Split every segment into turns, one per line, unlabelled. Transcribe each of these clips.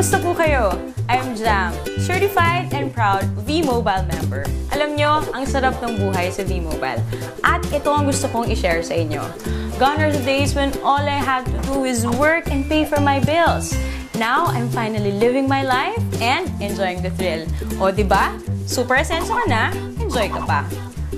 Kumusta po kayo? I'm Jam, certified and proud V-Mobile member. Alam nyo, ang sarap ng buhay sa V-Mobile. At ito ang gusto kong i-share sa inyo. Gone are the days when all I had to do is work and pay for my bills. Now, I'm finally living my life and enjoying the thrill. O, diba? Super asenso ka na, enjoy ka pa.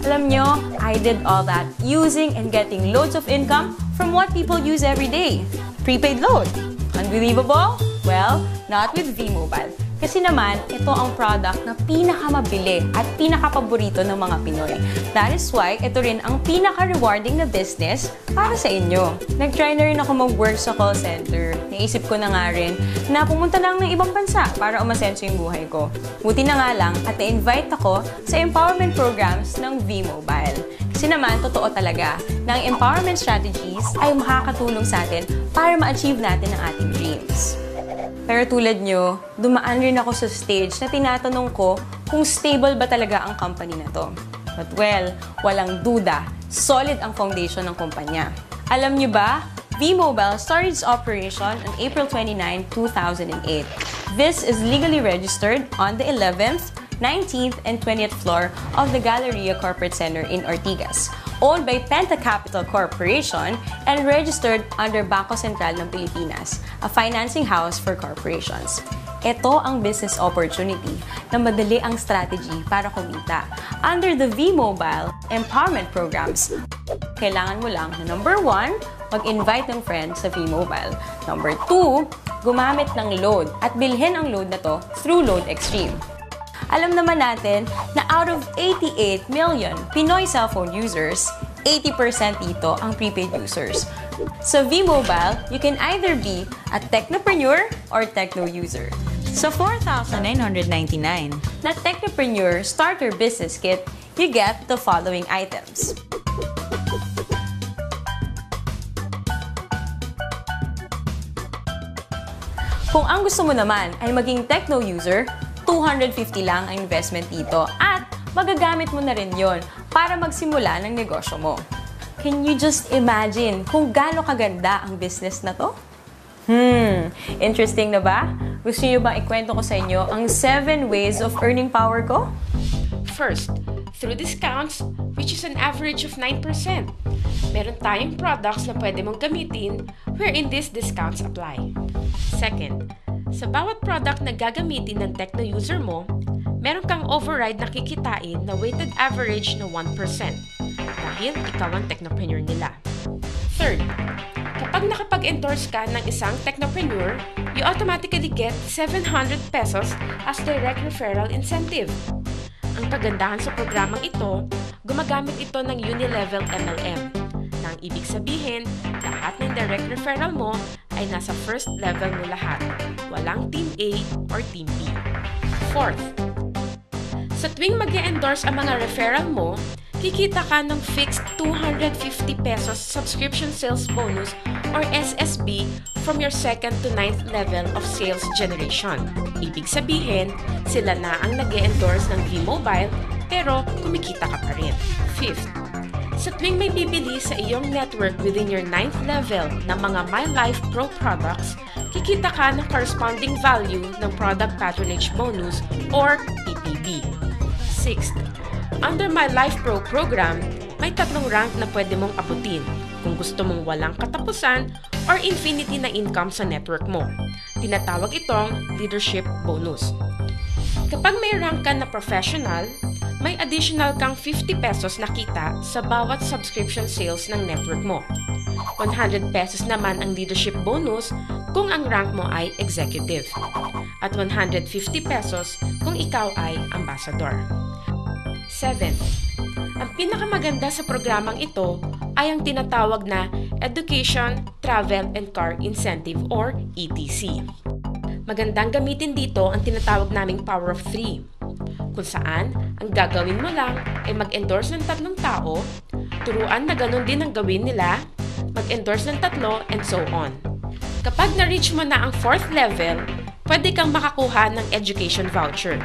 Alam nyo, I did all that using and getting loads of income from what people use every day. Prepaid load. Unbelievable? Well, not with V-Mobile. Kasi naman, ito ang product na pinakamabili at pinakapaborito ng mga Pinoy. That is why, ito rin ang pinaka-rewarding na business para sa inyo. Nag-try na rin ako mag-work sa call center. Naisip ko na nga rin na pumunta lang ng ibang bansa para umasenso yung buhay ko. Buti na nga lang at na-invite ako sa empowerment programs ng V-Mobile. Kasi naman, totoo talaga na ang empowerment strategies ay makakatulong sa atin para ma-achieve natin ang ating dreams. Pero tulad nyo, dumaan rin ako sa stage na tinatanong ko kung stable ba talaga ang company na to. But well, walang duda, solid ang foundation ng kumpanya. Alam nyo ba, V-Mobile started its operation on April 29, 2008. This is legally registered on the 11th, 19th, and 20th floor of the Galleria Corporate Center in Ortigas, owned by Penta Capital Corporation and registered under Bangko Sentral ng Pilipinas, a financing house for corporations. Ito ang business opportunity na madali ang strategy para kumita. Under the V-Mobile Empowerment Programs, kailangan mo lang na number 1, mag-invite ng friends sa V-Mobile. Number 2, gumamit ng load at bilhin ang load na to through Load Extreme. Alam naman natin na out of 88 million Pinoy cellphone users, 80% dito ang prepaid users. Sa V-Mobile, you can either be a technopreneur or techno user. Sa 4,999 na Technopreneur Starter Business Kit, you get the following items. Kung ang gusto mo naman ay maging techno user, 250 lang ang investment dito at magagamit mo na rin yon para magsimula ng negosyo mo. Can you just imagine kung gaano kaganda ang business na to? Interesting na ba? Gusto niyo bang ikwento ko sa inyo ang 7 ways of earning power ko?
First, through discounts, which is an average of 9%. Meron tayong products na pwede mong gamitin wherein these discounts apply. Second, sa bawat product na gagamitin ng techno user mo, meron kang override na kikitain na weighted average na 1% dahil ikaw ang technopreneur nila. Third, kapag nakapag-endorse ka ng isang technopreneur, you automatically get 700 pesos as direct referral incentive. Ang kagandahan sa programang ito, gumagamit ito ng Unilevel MLM. Nang ibig sabihin, lahat ng direct referral mo ay nasa first level mo lahat. Walang Team A or Team B. Fourth, sa tuwing mag-e-endorse ang mga referral mo, kikita ka ng fixed 250 pesos subscription sales bonus or SSB from your 2nd to 9th level of sales generation. Ibig sabihin, sila na ang nag-e-endorse ng V-Mobile pero kumikita ka pa rin. Fifth, sa tuwing may bibili sa iyong network within your 9th level ng mga My Life Pro products, kikita ka ng corresponding value ng Product Patronage Bonus or PPB. Sixth, under My Life Pro program, may 3 rank na pwede mong abutin kung gusto mong walang katapusan or infinity na income sa network mo. Tinatawag itong Leadership Bonus. Kapag may rank ka na professional, may additional kang 50 pesos na kita sa bawat subscription sales ng network mo. 100 pesos naman ang leadership bonus kung ang rank mo ay executive. At 150 pesos kung ikaw ay ambassador. 7. Ang pinakamaganda sa programang ito ay ang tinatawag na Education, Travel, and Car Incentive or ETC. Magandang gamitin dito ang tinatawag naming Power of 3. Kung saan, ang gagawin mo lang ay mag-endorse ng 3 tao, turuan na ganun din ang gawin nila, mag-endorse ng 3, and so on. Kapag na-reach mo na ang 4th level, pwede kang makakuha ng education voucher,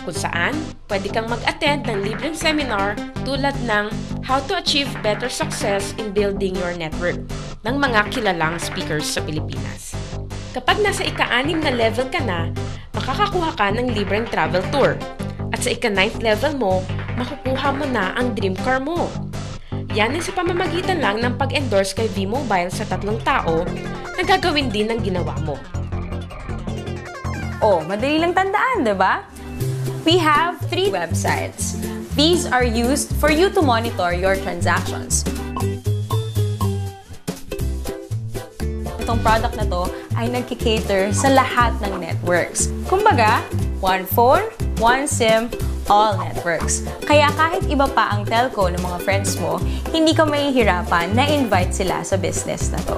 kung saan pwede kang mag-attend ng libreng seminar tulad ng How to Achieve Better Success in Building Your Network ng mga kilalang speakers sa Pilipinas. Kapag nasa ika-6 na level ka na, makakakuha ka ng libreng travel tour. At sa ika-9th level mo, makukuha mo na ang dream car mo. Yan ay sa pamamagitan lang ng pag-endorse kay V-Mobile sa 3 tao na gagawin din ng ginawa mo.
Oh, madali lang tandaan, di ba? We have 3 websites. These are used for you to monitor your transactions. Itong product na to ay nagkikater sa lahat ng networks. Kumbaga, one phone, one SIM, all networks. Kaya kahit iba pa ang telco ng mga friends mo, hindi ka mahihirapan na invite sila sa business na to.